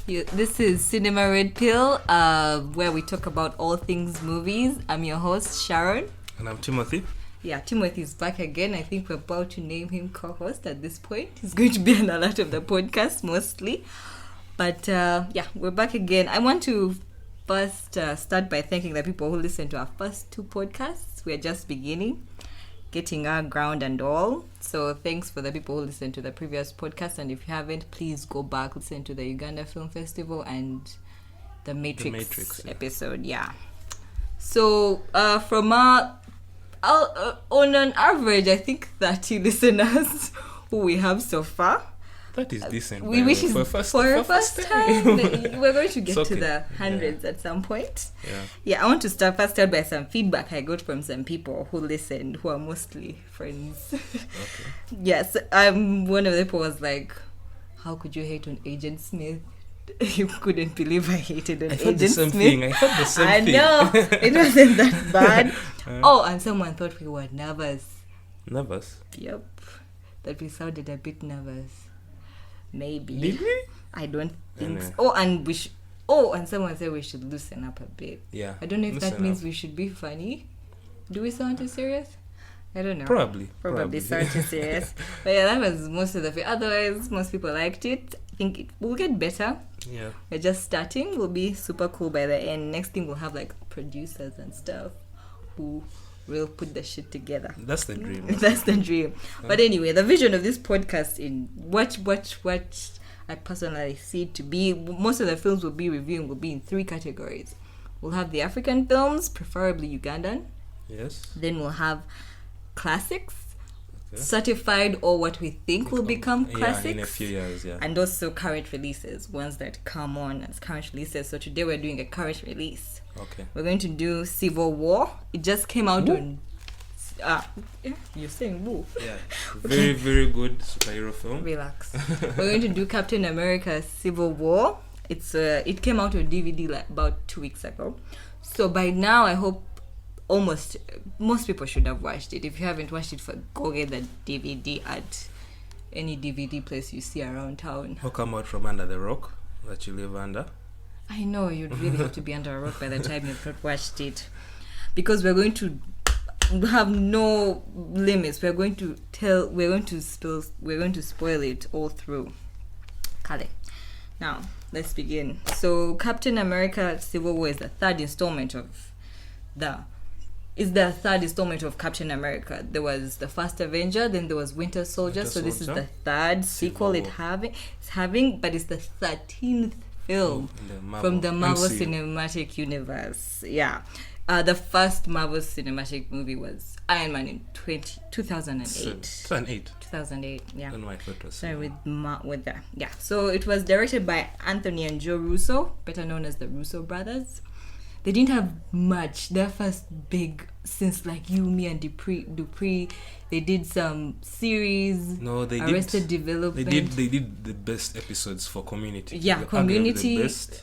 This is Cinema Red Pill, where we talk about all things movies. I'm your host, Sharon. And I'm Timothy. Yeah, Timothy's back again. I think we're about to name him co-host at this point. He's going to be on a lot of the podcast, mostly. But yeah, we're back again. I want to first start by thanking the people who listened to our first two podcasts. We're just beginning, getting our ground and all. So thanks for the people who listened to the previous podcast. And if you haven't, please go back, listen to the Uganda Film Festival and the Matrix episode. Yeah. So from our... on an average, I think 30 listeners who we have so far. That is decent. We wish for a first time. We're going to get okay. to the hundreds at some point. Yeah. I want to start by some feedback I got from some people who listened, who are mostly friends. Okay. Yes, one of the people was like, "How could you hate on Agent Smith?" You couldn't believe I hated on Agent Smith. I thought the same thing. I know. It wasn't that bad. And someone thought we were nervous. Nervous? Yep. That we sounded a bit nervous. Maybe. Did we? I don't think so. And someone said we should loosen up a bit. Yeah. I don't know if that means we should be funny. Do we sound too serious? I don't know. Probably sound too serious. But yeah, that was most of the Otherwise, most people liked it. I think it will get better. Yeah. We're just starting. We'll be super cool by the end. Next thing, we'll have like producers and stuff who will put the shit together. That's the dream. That's the dream. But anyway, the vision of this podcast in what I personally see it to be, most of the films we'll be reviewing will be in 3 categories. We'll have the African films, preferably Ugandan. Yes. Then we'll have classics, certified or what we think will become classics. Yeah, in a few years, yeah. And also current releases, ones that come on as current releases. So today we're doing a current release. Okay. We're going to do Civil War. It just came out on... you're saying woo. Yeah. Very, very good superhero film. Relax. We're going to do Captain America Civil War. It came out on DVD like about 2 weeks ago. So by now, I hope most people should have watched it. If you haven't watched it, go get the DVD at any DVD place you see around town. Or come out from under the rock that you live under. I know you'd really have to be under a rock by the time you've not watched it, because we're going to have no limits. We're going to spoil it all through. Kale. Now let's begin. So Captain America Civil War is the third installment of Captain America. There was the first Avenger, then there was Winter Soldier. This is the third sequel it's having, but it's the 13th film from the Marvel Cinematic Universe. Yeah. The first Marvel Cinematic movie was Iron Man in 2008. 2008, yeah. Don't know why it was. Sorry, with that. Yeah. So it was directed by Anthony and Joe Russo, better known as the Russo brothers. They didn't have much. Their first big, since like You, Me and Dupree, they did some series. No, they Arrested Development. They did the best episodes for Community. Yeah, Community. The best.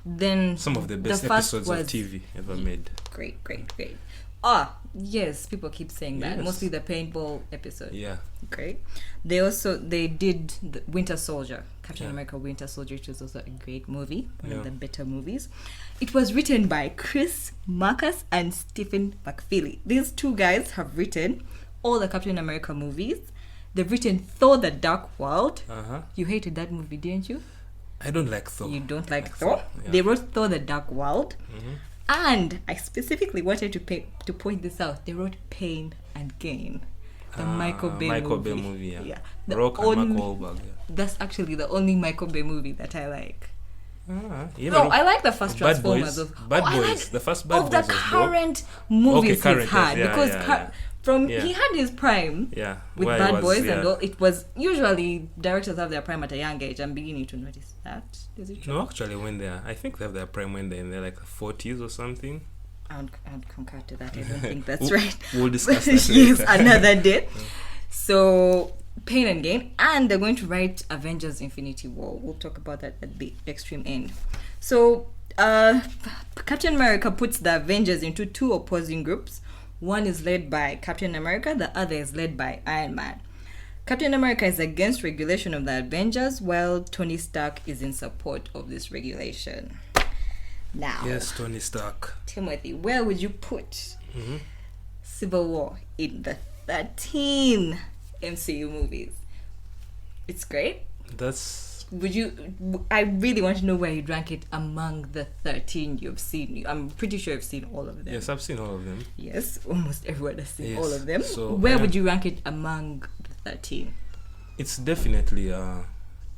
Then some of the best episodes of TV ever made. Great. Yes, people keep saying that. Mostly the paintball episode. Yeah. Great. They did the Winter Soldier, Captain America Winter Soldier, which was also a great movie, one of the better movies. It was written by Chris Marcus and Stephen McFeely. These two guys have written all the Captain America movies. They've written Thor: The Dark World. You hated that movie, didn't you? I don't like Thor. You don't like Thor? Yeah. They wrote Thor: The Dark World. And I specifically wanted to point this out. They wrote Pain and Gain. The Michael Bay movie. Yeah. Rock and Mark Wahlberg. Yeah. That's actually the only Michael Bay movie that I like. I like the first Transformers. Bad Boys. The first Bad Boys. Of the current movies he's had. He had his prime with Bad Boys and all. It was usually directors have their prime at a young age. I'm beginning to notice that. Is it true? No, actually, I think they have their prime when they're in their like 40s or something. I'd concur to that. I don't think that's right. We'll discuss that yes, another day. So, Pain and Gain. And they're going to write Avengers Infinity War. We'll talk about that at the extreme end. So, Captain America puts the Avengers into 2 opposing groups. One is led by Captain America. The other is led by Iron Man. Captain America is against regulation of the Avengers, while Tony Stark is in support of this regulation. Now, Yes, Tony Stark. Timothy, where would you put Mm-hmm. Civil War in the 13 MCU movies? It's great. I really want to know where you'd rank it among the 13 you've seen. I'm pretty sure you've seen all of them. Yes, I've seen all of them. Yes, almost everyone has seen Yes. all of them. So, where would you rank it among the 13? It's definitely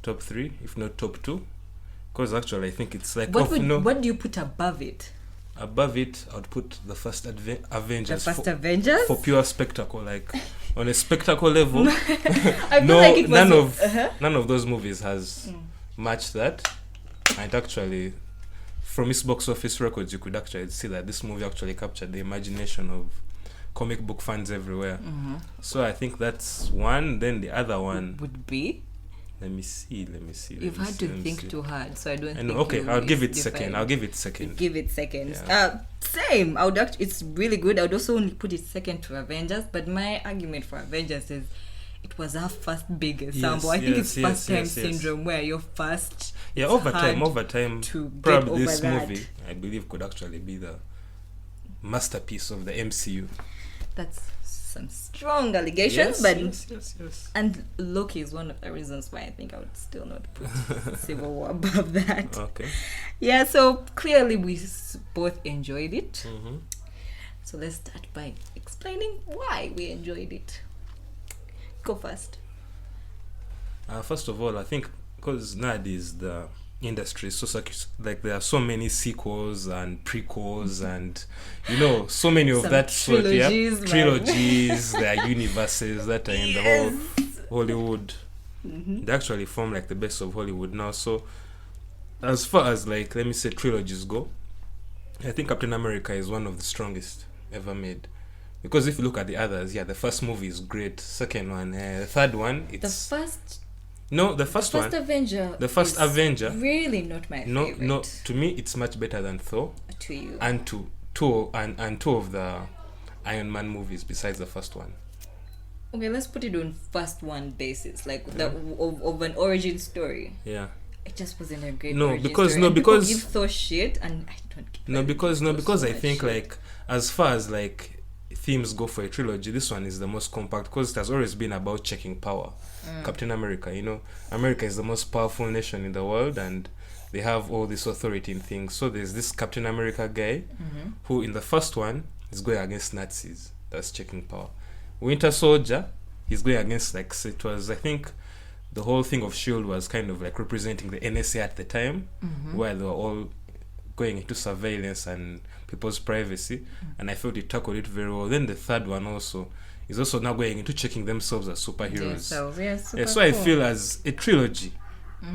top 3, if not top 2. Because actually, I think it's like... What do you put above it? Above it, I would put the first Avengers. The first Avengers? For pure spectacle. Like, on a spectacle level, I feel like it was... none of those movies has matched that. And actually, from its box office records, you could actually see that this movie actually captured the imagination of comic book fans everywhere. Mm-hmm. So I think that's one. Then the other one would be... Let me see. You've had to think too hard, so I don't think. Okay, I'll give it second. Give it second. Yeah. Same. It's really good. I would also only put it second to Avengers, but my argument for Avengers is it was our first big ensemble. I think it's first time syndrome where you're first. Yeah, over time, to probably this that. movie, I believe, could actually be the masterpiece of the MCU. That's some strong allegations, yes. And Loki is one of the reasons why I think I would still not put Civil War above that. Okay. Yeah, so clearly we both enjoyed it. Mm-hmm. So let's start by explaining why we enjoyed it. Go first. First of all, I think because nowadays the industry is so like there are so many sequels and prequels and so many of Some that sort. Trilogies, there are universes that are in the whole Hollywood. Mm-hmm. They actually form like the best of Hollywood now. So as far as like, let me say, trilogies go, I think Captain America is one of the strongest ever made. Because if you look at the others, the first movie is great. Second one, the third one, it's... The first Avenger. The first is Avenger. Really not my favorite. No. To me, it's much better than Thor. To you. And two of the Iron Man movies besides the first one. Okay, let's put it on first one basis, like of an origin story. Yeah. It just wasn't a great No, origin because story. because people give Thor shit, and I don't give because I think shit. like as far as like themes go for a trilogy, this one is the most compact because it has always been about checking power. Captain America, America is the most powerful nation in the world and they have all this authority in things. So there's this Captain America guy who in the first one is going against Nazis. That's checking power. Winter Soldier, he's going against, like, it was, I think the whole thing of S.H.I.E.L.D. was kind of like representing the NSA at the time, where they were all going into surveillance and people's privacy, and I felt it tackled it very well. Then the third one also is also now going into checking themselves as superheroes. So I feel as a trilogy,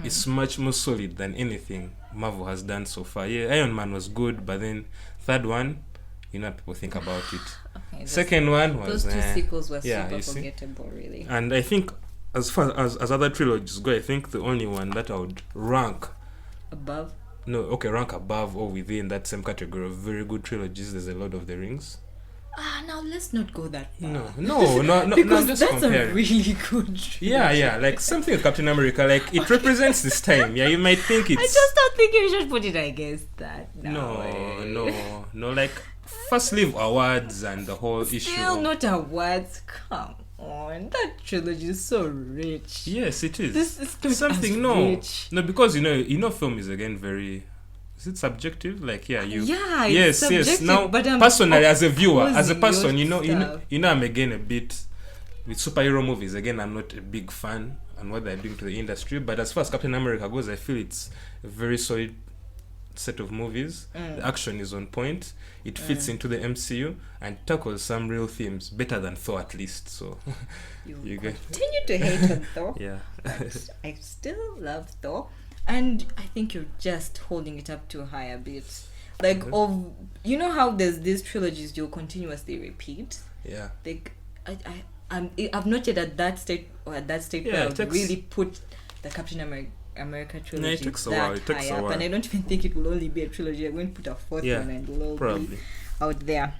it's much more solid than anything Marvel has done so far. Yeah, Iron Man was good, but then third one, people think about it. Okay, second one was... Those two sequels were super forgettable, really. And I think as far as other trilogies go, I think the only one that I would rank... Above? No, okay, rank above or within that same category of very good trilogies, there's a Lord of the Rings. Now let's not go that far. No, because just that's comparing. A really good trilogy. Yeah, like something with Captain America, like it represents this time. Yeah, you might think it's... I just don't think you should put it against that. No, like first leave awards and the whole issue. Still not awards, come on. That trilogy is so rich. Yes, it is. This is not something rich. No, because film is again very... Is it subjective? Like, it's subjective, yes. Now, but personally, as a viewer, as a person, stuff. I'm again a bit with superhero movies. Again, I'm not a big fan on what they're doing to the industry. But as far as Captain America goes, I feel it's a very solid set of movies. The action is on point. It fits into the MCU and tackles some real themes better than Thor, at least. So you continue to hate on Thor. Yeah, but I still love Thor. And I think you're just holding it up too high a bit. Like, how there's these trilogies you'll continuously repeat? Yeah. Like, I've not yet at that state where I would really put the Captain America trilogy it takes a while. And I don't even think it will only be a trilogy. I'm going to put a fourth one and we'll all probably be out there.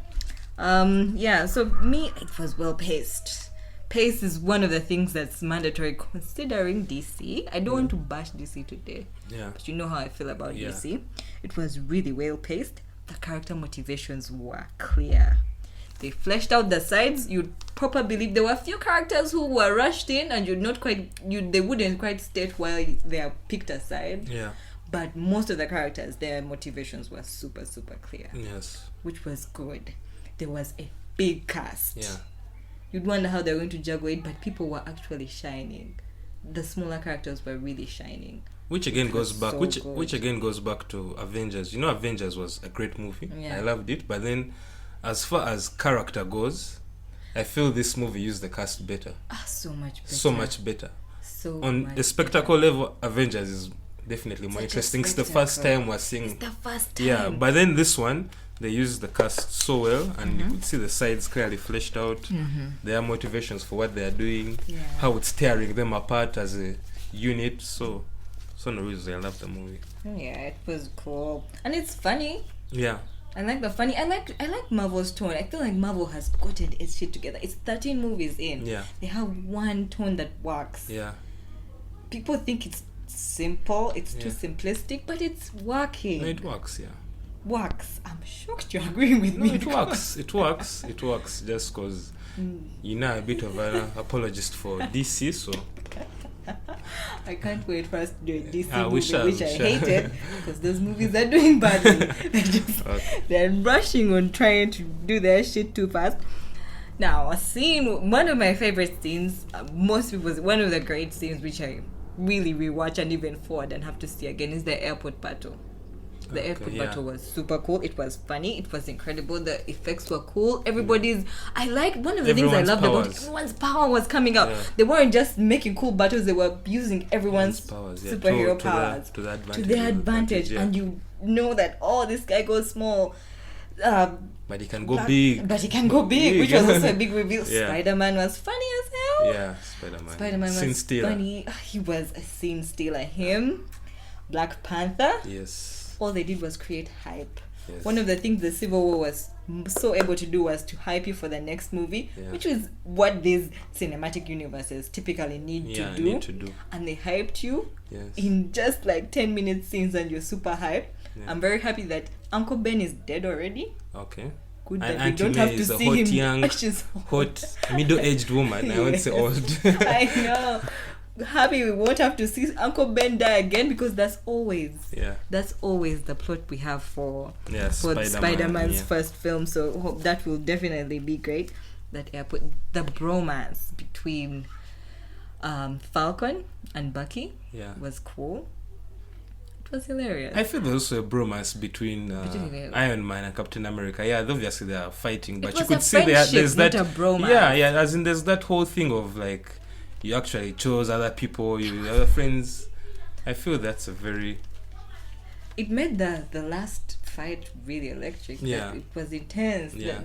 So me, it was well paced. pace is one of the things that's mandatory considering DC. I don't want to bash DC today. Yeah. But you know how I feel about DC. It was really well paced. The character motivations were clear. They fleshed out the sides. You'd probably believe there were a few characters who were rushed in and they wouldn't quite state why they are picked aside. Yeah. But most of the characters, their motivations were super, super clear. Yes. Which was good. There was a big cast. Yeah. You'd wonder how they're going to juggle it, but people were actually shining. The smaller characters were really shining. Which again goes back so which again goes back to Avengers. You know, Avengers was a great movie. Yeah. I loved it. But then as far as character goes, I feel this movie used the cast better. So much better. So much better. So on much the spectacle better. level, Avengers is definitely more Such a interesting. It's the first time we're seeing. It's the first time. Yeah, but then this one, they used the cast so well, and you could see the sides clearly fleshed out. Their motivations for what they are doing, how it's tearing them apart as a unit. So no reason I love the movie. Yeah, it was cool, and it's funny. Yeah. I like the funny. I like Marvel's tone. I feel like Marvel has gotten its shit together. It's 13 movies in. Yeah. They have one tone that works. Yeah. People think it's simple. It's too simplistic, but it's working. No, it works. Yeah. Works. I'm shocked you're agreeing with No, me. it works. It works. It works. Just because you're now a bit of an apologist for DC, so. I can't wait for us to do a DC movie, we which I shall. hated, because those movies are doing badly. They're rushing on trying to do their shit too fast. Now, a scene, one of my favorite scenes, most people's, one of the great scenes which I really rewatch and even forward and have to see again, is the airport battle. The airport battle was super cool. It was funny. It was incredible. The effects were cool. I like one of the things I loved about it, everyone's power was coming out. They weren't just making cool battles. They were using everyone's powers, superhero powers to their advantage. And you know that, this guy goes small. But he can go big. But he can go big, which was also a big reveal. Yeah. Spider-Man was funny as hell. Yeah, Spider-Man was was funny. He was a scene stealer. Him, Black Panther. Yes. All they did was create hype. Yes. One of the things the Civil War was so able to do was to hype you for the next movie, which is what these cinematic universes typically need to do. And they hyped you in just like 10-minute scenes, and you're super hyped. I'm very happy that Uncle Ben is dead already. Okay. Good and that we don't have to is a see hot, him. young, hot, middle-aged woman. I won't say old. I know. Happy we won't have to see Uncle Ben die again, because that's always the plot we have for Spider-Man's first film. So hope that will definitely be great. That airport, the bromance between Falcon and Bucky was cool. It was hilarious. I feel there's also a bromance between Iron Man and Captain America. Yeah, obviously they are fighting, but you could see there's that. Not a bromance. Yeah, as in there's that whole thing of like, you actually chose other people, other friends. I feel that's a very... It made the last fight really electric. Yeah. It was intense. Yeah.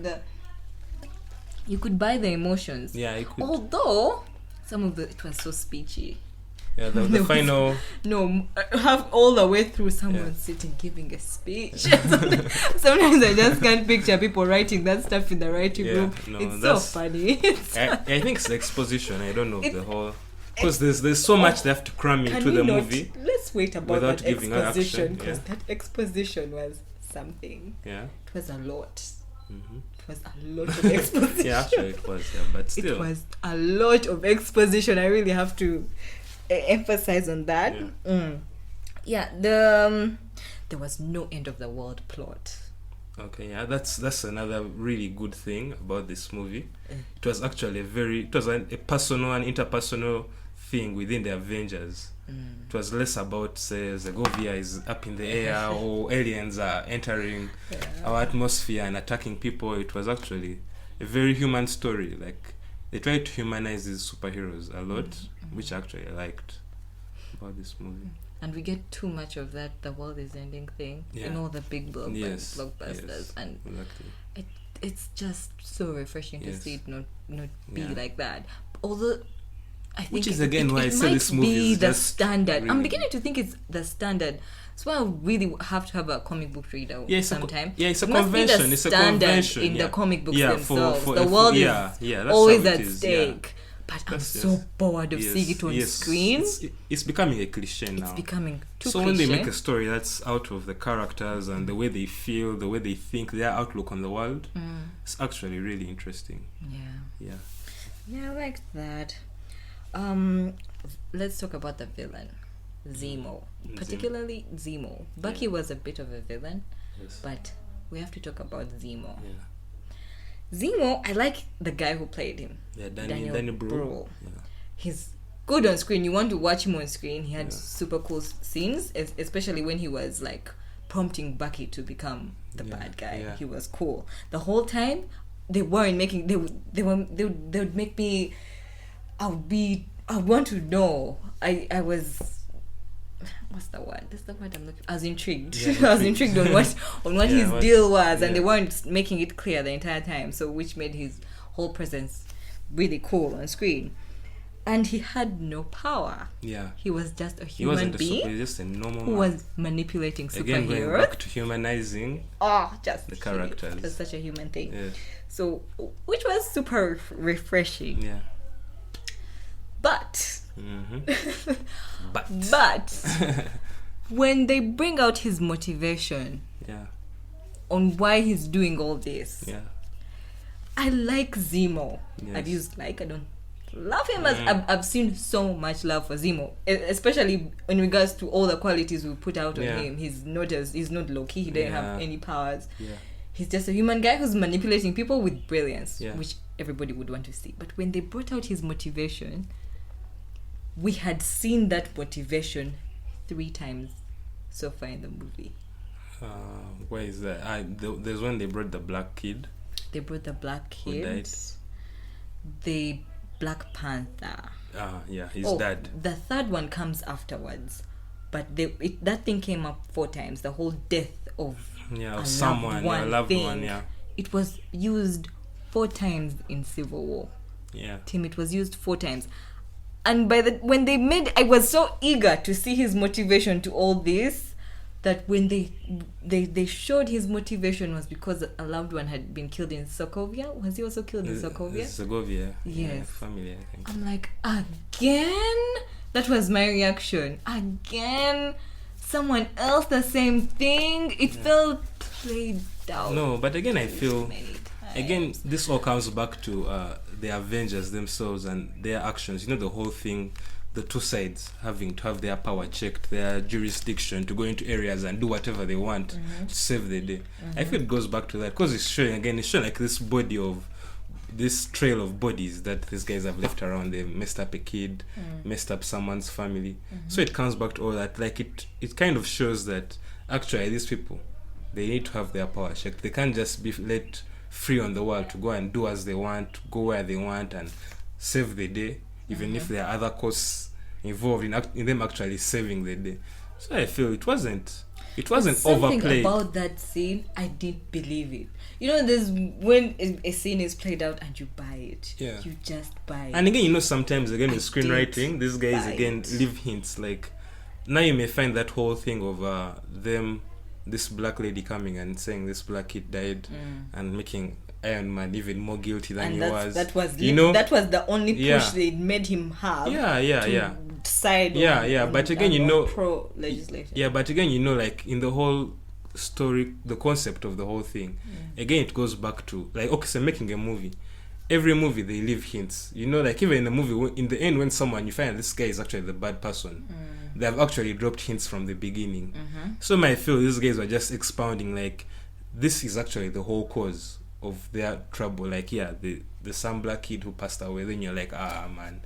You could buy the emotions. Yeah, you could. Although, it was so speechy. Yeah, the final... Have all the way through someone sitting giving a speech. Sometimes I just can't picture people writing that stuff in the writing room. It's so funny. I think it's the exposition. I don't know the whole... Because there's so much they have to cram into the movie. Let's wait about without that giving exposition, because that exposition was something. Yeah. It was a lot. Mm-hmm. It was a lot of exposition. Yeah, actually it was, but still. It was a lot of exposition. I really have to emphasize on that. There was no end of the world plot. Okay, yeah, that's another really good thing about this movie. It was actually a personal and interpersonal thing within the Avengers. It was less about, say, Zegovia is up in the air or aliens are entering our atmosphere and attacking people. It was actually a very human story. Like, they tried to humanize these superheroes a lot, which I actually liked about this movie. And we get too much of that, the world is ending thing in all the big blockbusters. And it's just so refreshing to see it not be like that. Although I think which is again why I say this movie is the just standard. really... I'm beginning to think it's the standard. That's why I really have to have a comic book reader sometime. It's a convention. It's a convention in the comic books themselves. For the world is that's always how it at is, stake. But I'm so bored of seeing it on screen. It's becoming a cliche now. It's becoming too so cliche. When they make a story that's out of the characters and the way they feel, the way they think, their outlook on the world, it's actually really interesting. Yeah, I like that. Let's talk about the villain, Zemo. Particularly Zemo. Bucky was a bit of a villain, but we have to talk about Zemo. Zemo, I like the guy who played him. Danny Brühl. He's good on screen. You want to watch him on screen. He had super cool scenes, especially when he was like prompting Bucky to become the bad guy. He was cool. The whole time they weren't making. They would make me. I want to know. I was. What's the word? That's the word I'm looking. I was intrigued. I was intrigued on what his deal was, and they weren't making it clear the entire time. So, which made his whole presence really cool on screen. And he had no power. He was just a human being. He was just a normal who was manipulating superheroes. Again, going back to humanizing just the characters. It was such a human thing. So, which was super refreshing. But. But when they bring out his motivation on why he's doing all this, I like Zemo. I've used I don't love him as I've seen so much love for Zemo, especially in regards to all the qualities we put out on him. He's not low key. He didn't have any powers. He's just a human guy who's manipulating people with brilliance, which everybody would want to see. But when they brought out his motivation, we had seen that motivation 3 times so far in the movie. Where is that? There's when they brought the black kid. They brought the black kid. The Black Panther. His dad. The third one comes afterwards, but that thing came up 4 times. The whole death of someone, a loved one. It was used 4 times in Civil War. Tim, it was used 4 times. And when they made, I was so eager to see his motivation to all this, that when they showed his motivation was because a loved one had been killed in Sokovia. Was he also killed in Sokovia? Sokovia. Yes. Family, I think. I'm like, again? That was my reaction. Again? Someone else, the same thing? It felt played out. No, but again, I feel... Again, this all comes back to the Avengers themselves and their actions. You know, the whole thing, the 2 sides having to have their power checked, their jurisdiction to go into areas and do whatever they want to save the day. I feel it goes back to that because it's showing like this trail of bodies that these guys have left around. They've messed up a kid, messed up someone's family. So it comes back to all that. Like it kind of shows that actually these people, they need to have their power checked. They can't just be let free on the world to go and do as they want, to go where they want and save the day, even if there are other costs involved in them actually saving the day. So I feel it wasn't overplayed. Something about that scene, I didn't believe it. You know, there's when a scene is played out and you buy it. You just buy it. And again, sometimes again in screenwriting, these guys again leave hints. Like now you may find that whole thing of this black lady coming and saying this black kid died and making Iron Man even more guilty than he was. That was the only push they made him have. Side on, but again, pro legislation. But again, like in the whole story, the concept of the whole thing, again it goes back to so making a movie. Every movie they leave hints. Like even in the movie, in the end, when you find this guy is actually the bad person, they have actually dropped hints from the beginning. So I feel these guys were just expounding this is actually the whole cause of their trouble. The some black kid who passed away. Then you're like, man,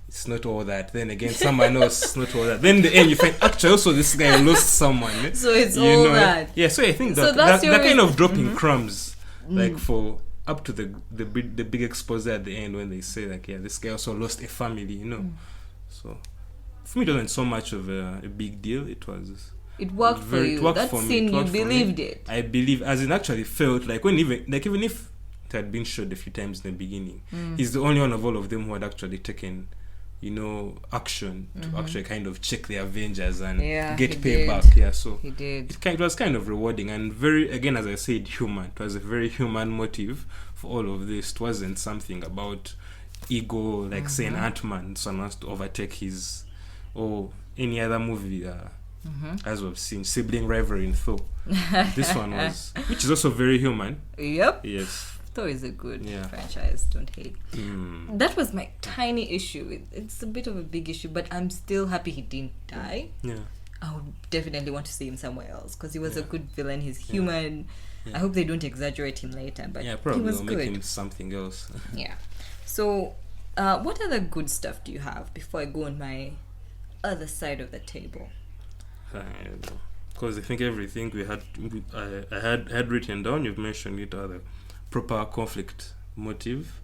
it's not all that. Then again, someone else, it's not all that. Then in the end, you find actually also this guy lost someone. So it's all that. Yeah. So I think that kind of dropping crumbs for up to the big expose at the end when they say this guy also lost a family. So for me, it wasn't so much of a big deal. It worked for you. That scene, you believed it. I believe, as it actually felt even if it had been showed a few times in the beginning, he's the only one of all of them who had actually taken, action to actually kind of check the Avengers and get payback. Yeah, so he did. It was kind of rewarding and very, again, as I said, human. It was a very human motive for all of this. It wasn't something about ego, like say an Ant-Man, someone wants to overtake his, or any other movie, as we've seen, sibling rivalry in Thor. This one was, which is also very human. Yep. Yes. Thor is a good franchise. Don't hate. That was my tiny issue. It's a bit of a big issue, but I'm still happy he didn't die. Yeah. I would definitely want to see him somewhere else because he was a good villain. He's human. I hope they don't exaggerate him later, but probably he was they'll good. make him something else. Yeah. So, what other good stuff do you have before I go on my other side of the table? I don't know. Because I think everything I had written down, you've mentioned it, the proper conflict motive.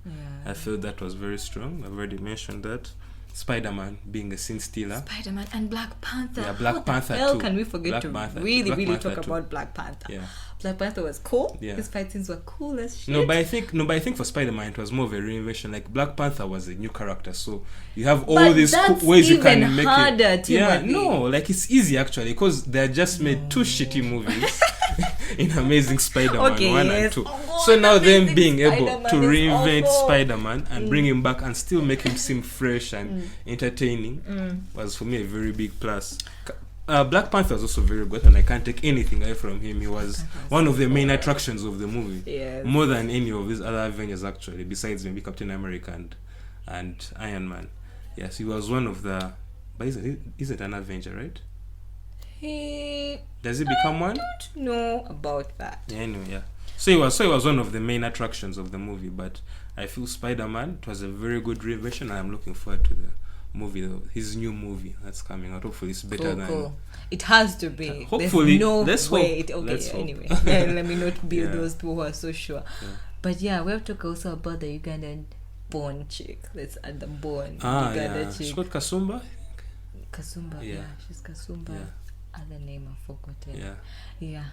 I felt that was very strong. I've already mentioned that. Spider-Man being a scene stealer. Spider-Man and Black Panther. Yeah, Black Panther How too. can we forget Black Panther really talk too. about Black Panther? Yeah. Black Panther was cool. Yeah. His fight scenes were cool as shit. No, but I think for Spider-Man it was more of a reinvention. Like Black Panther was a new character, so you have all these ways you can make harder, it. Timothy. Yeah, no, like it's easy actually because they just made 2 shitty movies in Amazing Spider-Man 1 and 2. So now them being able to reinvent Spider-Man and bring him back and still make him seem fresh and entertaining was for me a very big plus. Black Panther was also very good, and I can't take anything away from him. He was one of the main attractions of the movie, more than any of his other Avengers actually, besides maybe Captain America and Iron Man. Yes, he was one of the. But is it an Avenger, right? Does he become one? I don't know about that. Yeah, anyway, yeah. So he was one of the main attractions of the movie. But I feel Spider-Man, it was a very good reinvention, and I'm looking forward to the movie, his new movie that's coming out. Hopefully it's better than it has to be. Hopefully, there's no way let's hope. Anyway, let me not be those people who are so sure. But we have to talk also about the Ugandan born chick. Let's add the born Uganda chick. She's called Kasumba. Yeah, she's Kasumba. Other name I've forgotten. Yeah.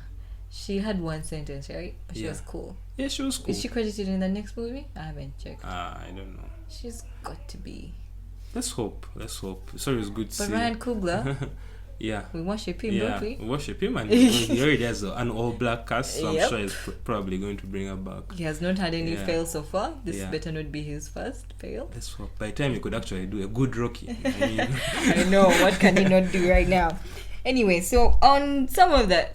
She had one sentence, right? But she was cool. Yeah, she was cool. Is she credited in the next movie? I haven't checked. I don't know. She's got to be. Let's hope. Sorry, it's good to see. But Ryan Coogler, we worship him, don't we? We worship him, and he already has an all-black cast, so I'm sure he's probably going to bring her back. He has not had any fails so far. This better not be his first fail. Let's hope. By the time he could actually do a good Rocky. I know. What can he not do right now? Anyway, so on some of the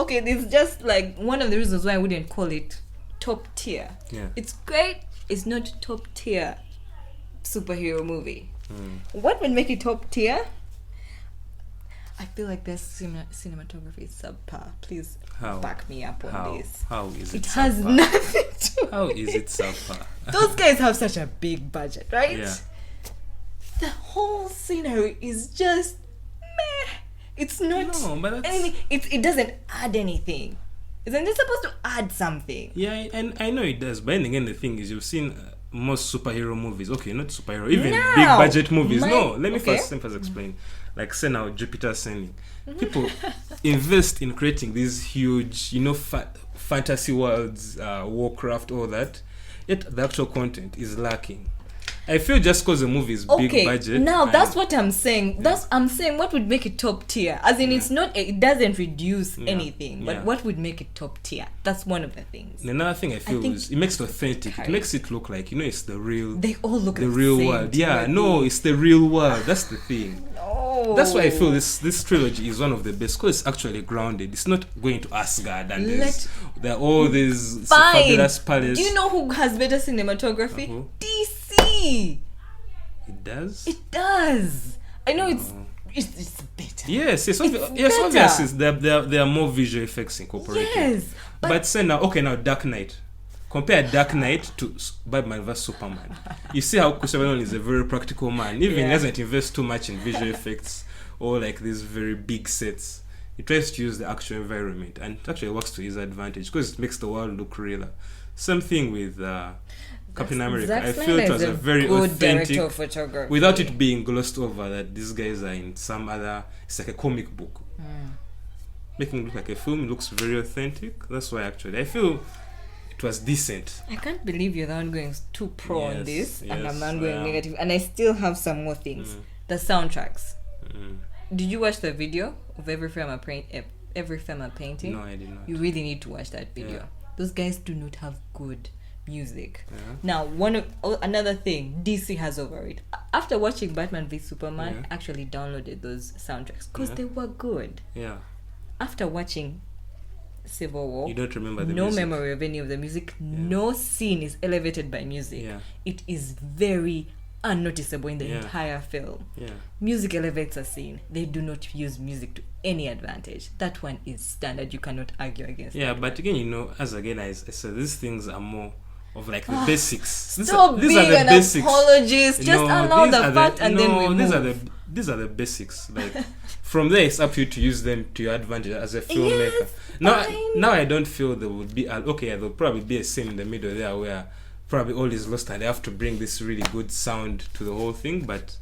this is just like one of the reasons why I wouldn't call it top tier. Yeah. It's great. It's not top tier superhero movie. What would make it top tier? I feel like this cinematography is subpar. Please back me up on this. How is it? It has nothing to. How is it subpar? Those guys have such a big budget, right? Yeah. The whole scenery is just meh. It's not anything. It doesn't add anything. Isn't it supposed to add something? Yeah, and I know it does. But then again, the thing is, you've seen most superhero movies. Okay, not superhero, even big budget movies. Let me first explain. Like, say now, Jupiter Ascending. People invest in creating these huge, fantasy worlds, Warcraft, all that. Yet the actual content is lacking. I feel just because the movie is big budget. Now that's what I'm saying. I'm saying what would make it top tier. As in, it's not. It doesn't reduce anything. But what would make it top tier? That's one of the things. Another thing I feel is it makes it authentic. It makes it look like it's the real. They all look the real world. Yeah, no, it's the real world. That's the thing. No. That's why I feel this trilogy is one of the best because it's actually grounded. It's not going to Asgard and there are all these fabulous palaces. Do you know who has better cinematography? DC. It does. It does. I know it's better. Yes, obviously there are more visual effects incorporated. Yes, but say now, Dark Knight. Compare Dark Knight to Batman vs Superman. You see how Christopher Nolan is a very practical man. Even he doesn't invest too much in visual effects or like these very big sets. He tries to use the actual environment, and it actually works to his advantage because it makes the world look realer. Same thing with Captain America. I feel it was a very authentic, without it being glossed over that these guys are in some other. It's like a comic book, making it look like a film. It looks very authentic. That's why actually I feel it was decent. I can't believe you're the one going too pro on this, and I'm not going negative. And I still have some more things. The soundtracks. Did you watch the video of Every Frame a Painting? No, I did not. You really need to watch that video. Those guys do not have good music. Yeah. Now, another thing DC has over it. After watching Batman v Superman, I actually downloaded those soundtracks because they were good. Yeah. After watching Civil War, you don't remember the no music. memory of any of the music. No scene is elevated by music. It is very unnoticeable in the entire film. Music elevates a scene. They do not use music to any advantage. That one is standard. You cannot argue against that but again, you know, as I said, these things are more of like the basics. These Stop are being the an basics. apologist. Just allow the fact and then we move. These are the basics. Like from there, it's up to you to use them to your advantage as a filmmaker. Now I don't feel there would be there'll probably be a scene in the middle there where probably all is lost and they have to bring this really good sound to the whole thing, but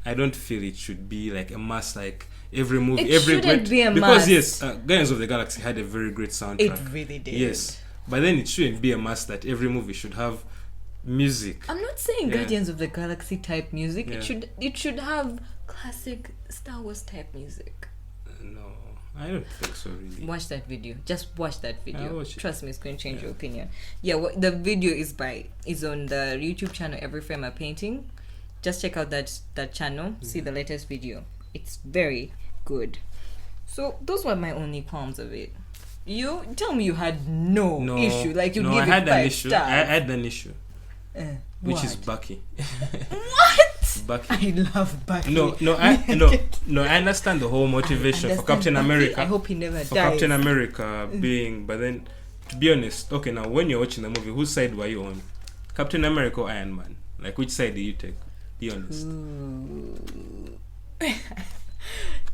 I don't feel it should be like a must. Like every movie, be a because must. Guardians of the Galaxy had a very great soundtrack. It really did. Yes, but then it shouldn't be a must that every movie should have music. I'm not saying Guardians of the Galaxy type music. It should have classic Star Wars type music. No, I don't think so, really. Watch that video. Just watch that video. Trust me, it's going to change your opinion. The video is on the YouTube channel Every Frame a Painting. Just check out that channel. See the latest video. It's very good. So those were my only qualms of it. You tell me you had no issue. Like you give it 5 stars. I had an issue. Which is Bucky. What? Bucky. I love Bucky. I understand the whole motivation for Captain Bucky. America. I hope he never for dies. Captain America being, but then to be honest, okay, now when you're watching the movie, whose side were you on? Captain America or Iron Man? Like which side do you take? Be honest.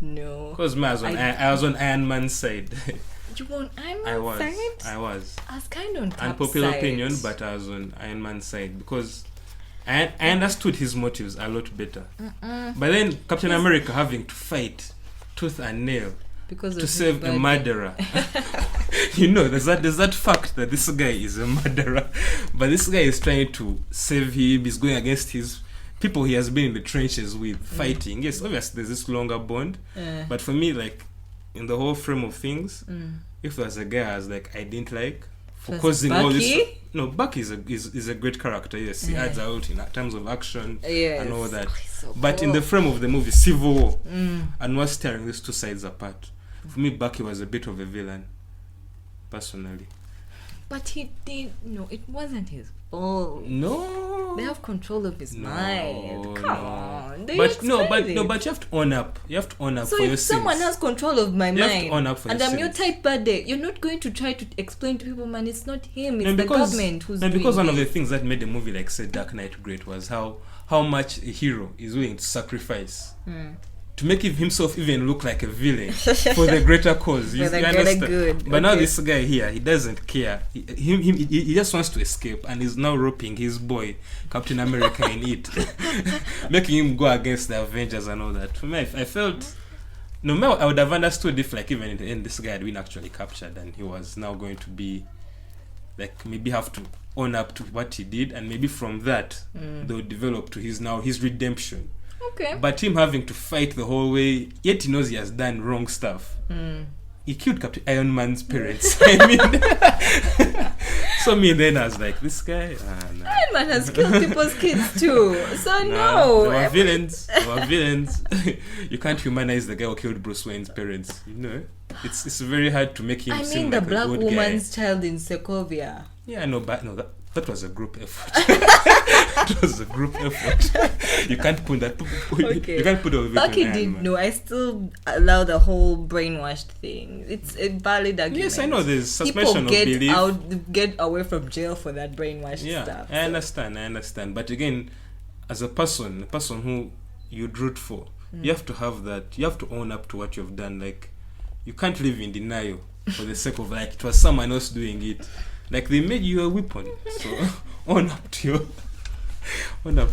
No. Because I was on Iron Man's side. You were on Iron Man's side? I was. I was kind of on Cap's unpopular side. opinion, but I was on Iron Man's side because I understood his motives a lot better. But then Captain America having to fight tooth and nail to save a murderer. You know, there's that fact that this guy is a murderer, but this guy is trying to save him. He's going against his people he has been in the trenches with, fighting. Yes, obviously there's this longer bond, but for me, like in the whole frame of things, if there's a guy I was like I didn't like for causing all this. No, Bucky is a great character. Yes, he adds out in terms of action and all that. But in the frame of the movie, Civil War, and was tearing these two sides apart. For me, Bucky was a bit of a villain, personally. But he did. No, it wasn't his fault. No, they have control of his mind. Come on, but you have to own up. You have to own up so for your sins. So if someone has control of my mind, have to own up for and your I'm your sins. type bad day, you're not going to try to explain to people, man, it's not him, it's the government who's doing it. Because one of the things that made the movie, like say Dark Knight, great was how much a hero is willing to sacrifice. To make himself even look like a villain for the greater cause. You understand? Good. But now this guy here, he doesn't care. He just wants to escape, and he's now roping his boy Captain America in it, making him go against the Avengers and all that. For me, I felt I would have understood if, like, even in the end, this guy had been actually captured, and he was now going to be like maybe have to own up to what he did, and maybe from that they'll develop to his redemption. Okay. But him having to fight the whole way, yet he knows he has done wrong stuff. He killed Captain Iron Man's parents. I mean, so then I was like, this guy. No. Iron Man has killed people's kids too. So no. They were villains. You can't humanize the guy who killed Bruce Wayne's parents. You know, it's very hard to make him seem like a good guy. I mean, the black woman's child in Sokovia. Yeah, no, but no, that was a group effort. It was a group effort. You can't put that. Okay. You can't put all of it on Bucky did know. I still allow the whole brainwashed thing. It's a valid argument. Yes, I know. There's suspension of belief. Get away from jail for that brainwashed stuff. I understand. But again, as a person who you'd root for, you have to have that. You have to own up to what you've done. Like, you can't live in denial for the sake of like it was someone else doing it. Like, they made you a weapon, so own up to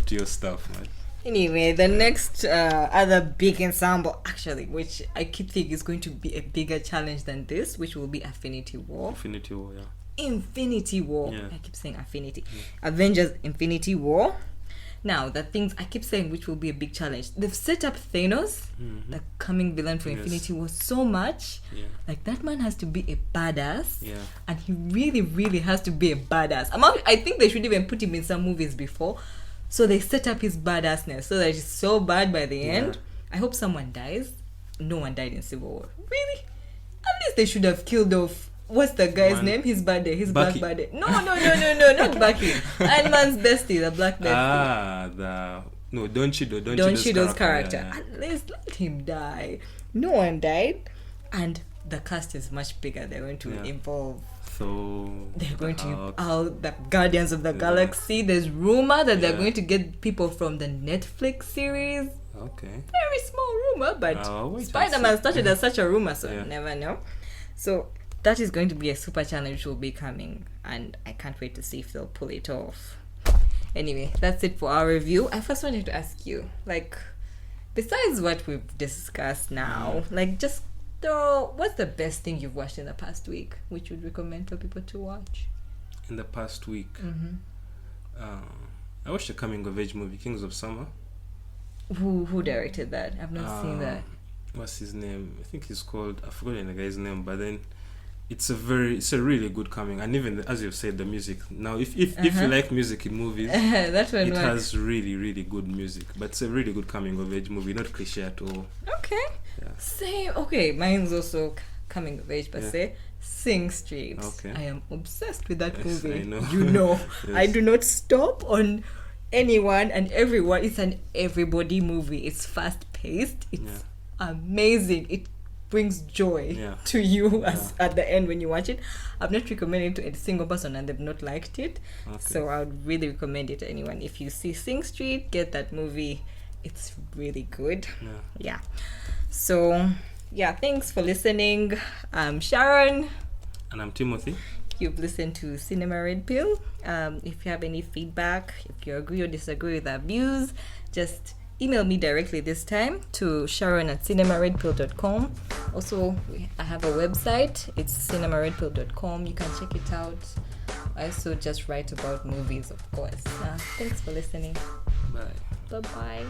your stuff, man. Anyway, the next other big ensemble, actually, which I keep thinking is going to be a bigger challenge than this, which will be Infinity War. Infinity War, yeah. Infinity War. Yeah. I keep saying Affinity. Yeah. Avengers Infinity War. Now, the things I keep saying which will be a big challenge. They've set up Thanos, the coming villain for Infinity War, so much. Yeah. Like, that man has to be a badass. Yeah. And he really, really has to be a badass. I think they should even put him in some movies before. So they set up his badassness so that it's so bad by the end. I hope someone dies. No one died in Civil War. Really? At least they should have killed off. What's the guy's name? His buddy. His Bucky. black buddy. No, not Bucky. Iron Man's bestie, the black bestie. Don Cheadle's character. Yeah. At least let him die. No one died. And the cast is much bigger. They're going to involve. So they're going to the Guardians of the Galaxy. There's rumor that they're going to get people from the Netflix series. Okay. Very small rumor, but Spider-Man started as such a rumor, so you never know. So that is going to be a super challenge which will be coming, and I can't wait to see if they'll pull it off. Anyway, that's it for our review. I first wanted to ask you, like, besides what we've discussed now, like, just what's the best thing you've watched in the past week, which you'd recommend for people to watch? In the past week, I watched a coming-of-age movie, Kings of Summer. Who directed that? I've not seen that. What's his name? I think he's called. I've forgotten the guy's name, but then it's a really good coming, and even as you've said, the music. Now, if you like music in movies, it has really good music. But it's a really good coming-of-age movie, not cliche at all. Okay. Yeah. Same. Okay, mine's also coming of age, but say Sing Street. Okay. I am obsessed with that movie. I know. You know, Yes. I do not stop on anyone and everyone. It's an everybody movie. It's fast-paced. It's amazing. It brings joy to you as at the end when you watch it. I've not recommended it to a single person and they've not liked it. Okay. So I would really recommend it to anyone. If you see Sing Street, get that movie. It's really good. Yeah. So, thanks for listening. I'm Sharon. And I'm Timothy. You've listened to Cinema Red Pill. If you have any feedback, if you agree or disagree with our views, just email me directly this time to sharon@cinemaredpill.com. Also, I have a website. It's cinemaredpill.com. You can check it out. I also just write about movies, of course. Thanks for listening. Bye. Bye-bye.